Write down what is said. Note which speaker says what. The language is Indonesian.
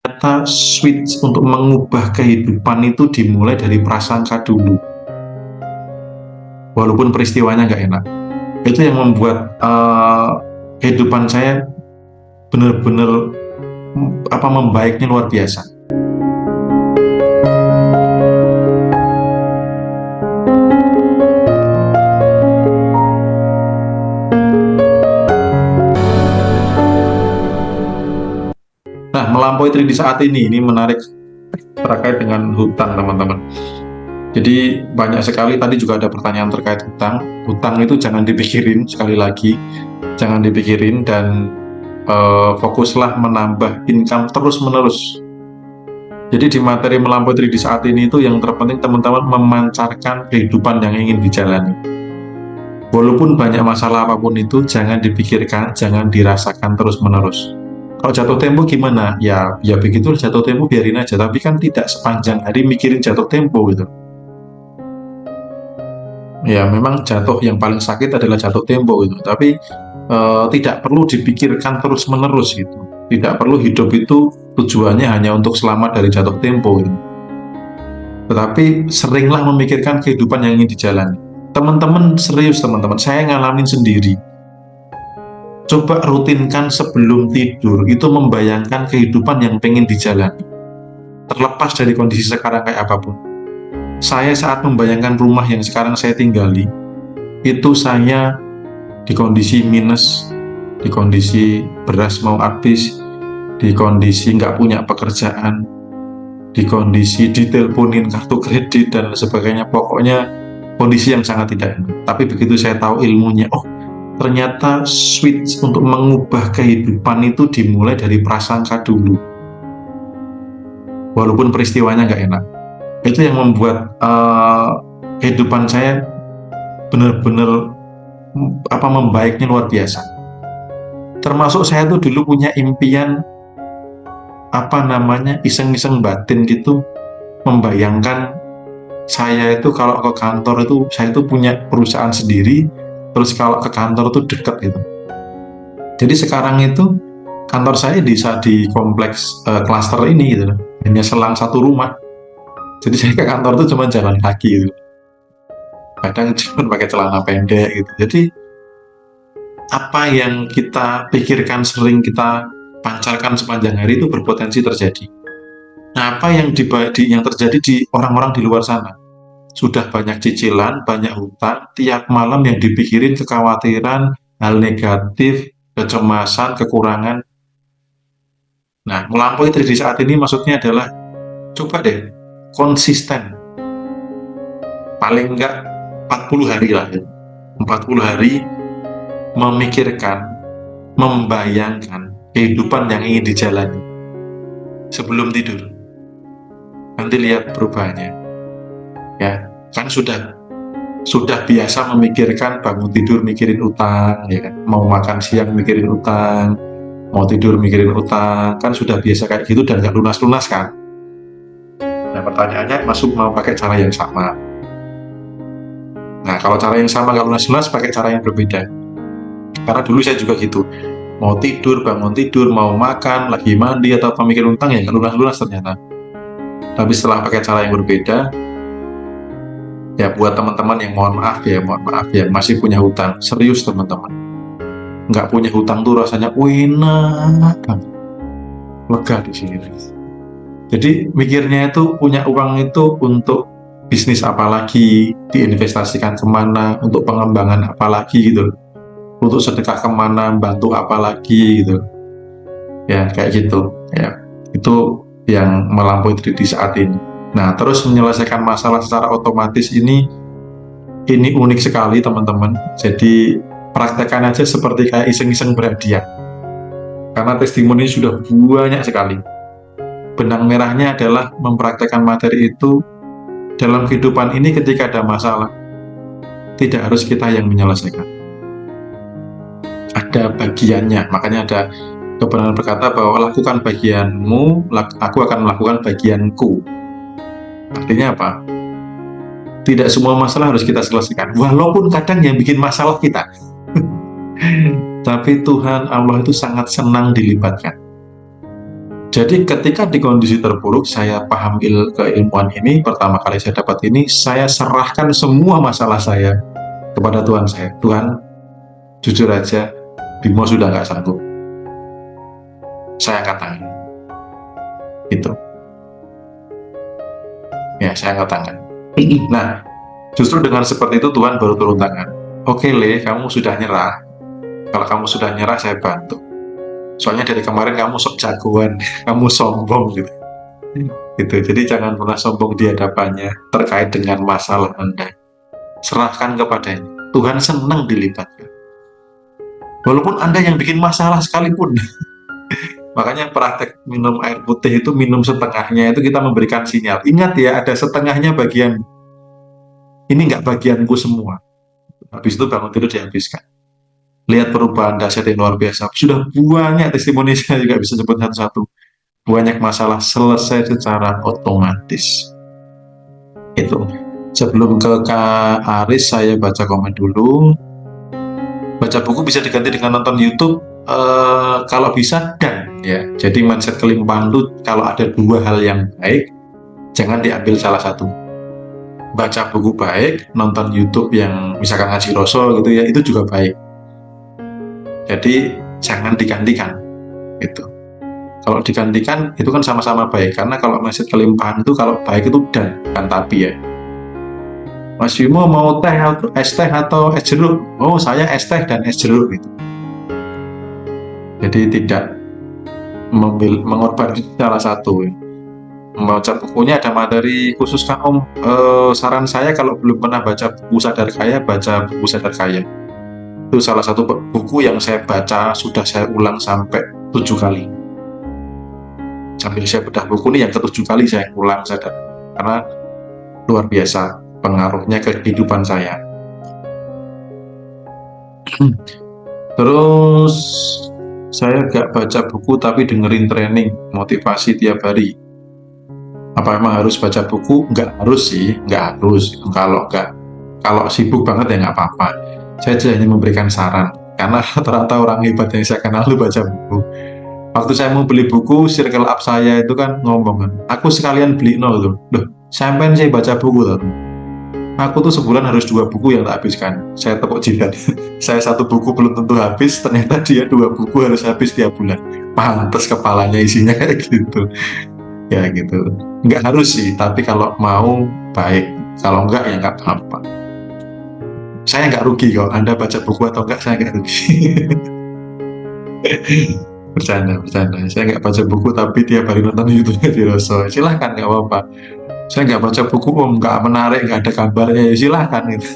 Speaker 1: Ternyata switch untuk mengubah kehidupan itu dimulai dari prasangka dulu. Walaupun peristiwanya nggak enak. Itu yang membuat kehidupan saya benar-benar membaiknya luar biasa. Nah, melampaui di saat ini menarik terkait dengan hutang, teman-teman. Jadi banyak sekali, tadi juga ada pertanyaan terkait hutang. Hutang itu jangan dipikirin, sekali lagi jangan dipikirin, dan fokuslah menambah income terus-menerus. Jadi di materi melampaui di saat ini itu yang terpenting teman-teman memancarkan kehidupan yang ingin dijalani. Walaupun banyak masalah apapun itu, jangan dipikirkan, jangan dirasakan terus-menerus. Kalau jatuh tempo gimana? Ya begitu, jatuh tempo biarin aja. Tapi kan tidak sepanjang hari mikirin jatuh tempo gitu. Ya memang jatuh yang paling sakit adalah jatuh tempo gitu. Tapi tidak perlu dipikirkan terus-menerus gitu. Tidak perlu hidup itu tujuannya hanya untuk selamat dari jatuh tempo gitu. Tetapi seringlah memikirkan kehidupan yang ingin dijalani. Teman-teman serius, teman-teman, saya ngalamin sendiri. Coba rutinkan sebelum tidur, itu membayangkan kehidupan yang pengen dijalani. Terlepas dari kondisi sekarang kayak apapun. Saya saat membayangkan rumah yang sekarang saya tinggali, itu saya di kondisi minus, di kondisi beras mau habis, di kondisi nggak punya pekerjaan, di kondisi diteleponin kartu kredit dan sebagainya. Pokoknya kondisi yang sangat tidak enak. Tapi begitu saya tahu ilmunya, oh ternyata switch untuk mengubah kehidupan itu dimulai dari prasangka dulu. Walaupun peristiwanya nggak enak. Itu yang membuat kehidupan saya benar-benar membaiknya luar biasa. Termasuk saya tuh dulu punya impian iseng-iseng batin gitu, membayangkan saya itu kalau ke kantor itu saya itu punya perusahaan sendiri. Terus kalau ke kantor itu dekat gitu. Jadi sekarang itu kantor saya di kompleks klaster ini gitu, hanya selang satu rumah. Jadi saya ke kantor itu cuma jalan kaki gitu. Kadang cuma pakai celana pendek gitu. Jadi apa yang kita pikirkan, sering kita pancarkan sepanjang hari itu berpotensi terjadi. Nah, apa yang terjadi di orang-orang di luar sana? Sudah banyak cicilan, banyak hutang, tiap malam yang dipikirin kekhawatiran, hal negatif, kecemasan, kekurangan. Nah, melampaui di saat ini maksudnya adalah coba deh konsisten. Paling enggak 40 hari lah ya. 40 hari memikirkan, membayangkan kehidupan yang ingin dijalani sebelum tidur. Nanti lihat perubahannya. Ya, kan sudah biasa memikirkan bangun tidur mikirin utang, ya kan? Mau makan siang mikirin utang, mau tidur mikirin utang, kan sudah biasa kayak gitu dan nggak lunas-lunas kan. Nah pertanyaannya, mau pakai cara yang sama. Nah kalau cara yang sama nggak lunas-lunas, pakai cara yang berbeda. Karena dulu saya juga gitu, mau tidur, bangun tidur, mau makan, lagi mandi atau mikirin utang, ya nggak lunas-lunas ternyata. Tapi setelah pakai cara yang berbeda, ya buat teman-teman yang mohon maaf ya masih punya hutang, serius teman-teman, nggak punya hutang tuh rasanya enak banget, lega di sini. Jadi mikirnya itu punya uang itu untuk bisnis apalagi, diinvestasikan kemana, untuk pengembangan apalagi gitu, untuk sedekah kemana, bantu apalagi gitu, ya kayak gitu ya. Itu yang melampaui di saat ini. Nah, terus menyelesaikan masalah secara otomatis ini unik sekali teman-teman. Jadi praktekkan aja seperti kayak iseng-iseng berhadiah. Karena testimoni sudah banyak sekali. Benang merahnya adalah mempraktekkan materi itu dalam kehidupan ini. Ketika ada masalah, tidak harus kita yang menyelesaikan. Ada bagiannya, makanya ada kebenaran berkata bahwa lakukan bagianmu, aku akan melakukan bagianku. Artinya apa? Tidak semua masalah harus kita selesaikan, walaupun kadang yang bikin masalah kita. Tapi Tuhan Allah itu sangat senang dilibatkan. Jadi ketika di kondisi terburuk saya paham keilmuan ini, pertama kali saya dapat ini, saya serahkan semua masalah saya kepada Tuhan saya. Tuhan, jujur aja, Bimo sudah nggak sanggup. Saya angkat tangan. Itu. Ya, saya angkat tangan. Nah, justru dengan seperti itu Tuhan baru turun tangan. Oke, Le, kamu sudah nyerah. Kalau kamu sudah nyerah, saya bantu. Soalnya dari kemarin kamu sok jagoan, kamu sombong gitu. Gitu. Jadi jangan pernah sombong di hadapannya terkait dengan masalah Anda. Serahkan kepadanya. Tuhan senang dilibatkan. Walaupun Anda yang bikin masalah sekalipun. Makanya praktek minum air putih itu minum setengahnya itu kita memberikan sinyal. Ingat ya, ada setengahnya bagian. Ini nggak bagianku semua. Habis itu bangun tidur dihabiskan. Lihat perubahan dahsyat yang luar biasa. Sudah banyak testimoni, saya juga bisa sebut satu-satu. Banyak masalah selesai secara otomatis. Itu. Sebelum ke Kak Aris, saya baca komen dulu. Baca buku bisa diganti dengan nonton YouTube. Kalau bisa dan ya. Jadi mindset kelimpahan itu kalau ada dua hal yang baik, jangan diambil salah satu. Baca buku baik, nonton YouTube yang misalkan Ngaji Roso gitu ya, itu juga baik. Jadi jangan digantikan gitu. Kalau digantikan itu kan sama-sama baik, karena kalau mindset kelimpahan itu kalau baik itu dan bukan tapi ya. Mas Bimo mau teh atau es teh atau es jeruk? Oh, saya es teh dan es jeruk gitu. Jadi tidak mengorbankan salah satu. Membaca bukunya ada materi khusus kan Om. Saran saya kalau belum pernah baca buku Sadar Kaya, baca buku Sadar Kaya. Itu salah satu buku yang saya baca sudah saya ulang sampai 7 kali. Sambil saya bedah buku ini yang ke-7 kali saya ulang sadar, karena luar biasa pengaruhnya ke kehidupan saya. Terus saya gak baca buku tapi dengerin training motivasi tiap hari. Apa emang harus baca buku? Nggak harus sih, nggak harus. Kalau sibuk banget ya nggak apa-apa. Saya hanya memberikan saran, karena rata-rata orang hebat yang saya kenal itu baca buku. Waktu saya mau beli buku, circle up saya itu kan ngomong kan, aku sekalian beli nol loh. Sampai saya baca buku loh. Aku tuh sebulan harus 2 buku yang tak habiskan. Saya tepuk jidat. Saya 1 buku belum tentu habis, ternyata dia 2 buku harus habis tiap bulan. Pantes kepalanya isinya kayak gitu. Ya gitu, nggak harus sih, tapi kalau mau baik, kalau enggak ya nggak apa-apa. Saya nggak rugi kalau Anda baca buku atau enggak, saya nggak rugi. bercanda, saya nggak baca buku tapi tiap hari nonton YouTube di Roso, silahkan, nggak apa-apa. Saya nggak baca buku Om, nggak menarik, nggak ada gambarnya, ya silahkan gitu.